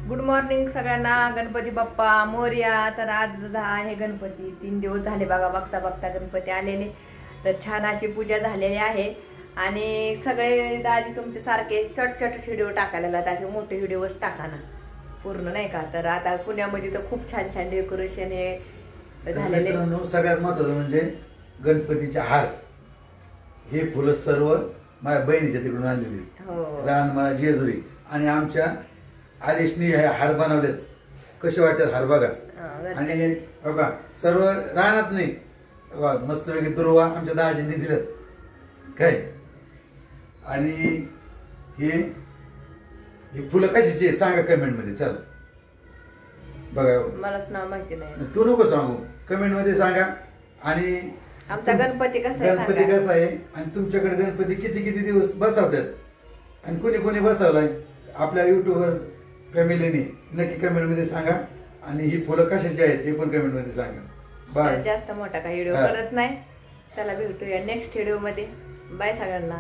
Good morning सगळ्यांना. गणपती बाप्पा मोरया. तर आज आहे गणपती. 3 दिवस झाले बघा बघता बघता गणपती आलेले. तर छान अशी पूजा झालेली आहे आणि सगळे दाजी तुमचे सारखे शॉर्ट व्हिडिओ टाकायला लागतात. असे मोठे व्हिडिओच टाका ना पूर्ण नाही का. तर आता पुण्यामध्ये तर खूप छान छान डेकोरेशन हे झालेले. सगळ्यात महत्वाचं म्हणजे गणपतीचे हार हे फुलं सर्व माझ्या बहिणीच्या तिकडून आणलेली. लहान माझ्या जेजुरी आणि आमच्या आदेशनी हे हार बनवलेत. कसे वाटतात हार बघा. आणि बघा सर्व राहणार नाही मस्तपैकी दुर्वा आमच्या दाजींनी दिलं काय. आणि हे फुलं कशाची सांगा कमेंट मध्ये. चल बघा मलाच नाव माहिती नाही. तू नको सांगू कमेंट मध्ये सांगा. आणि आमचा गणपती कसा आहे आणि तुमच्याकडे गणपती किती किती दिवस बसवतात आणि कोणी कोणी बसवलाय आपल्या युट्यूबवर फॅमिलीने नक्की कमेंट मध्ये सांगा. आणि ही फुलं कशाची आहेत हे पण कमेंट मध्ये सांगा. बाय. जास्त मोठा काही व्हिडिओ करत नाही. चला भेटूया नेक्स्ट व्हिडिओ मध्ये. बाय सगळ्यांना.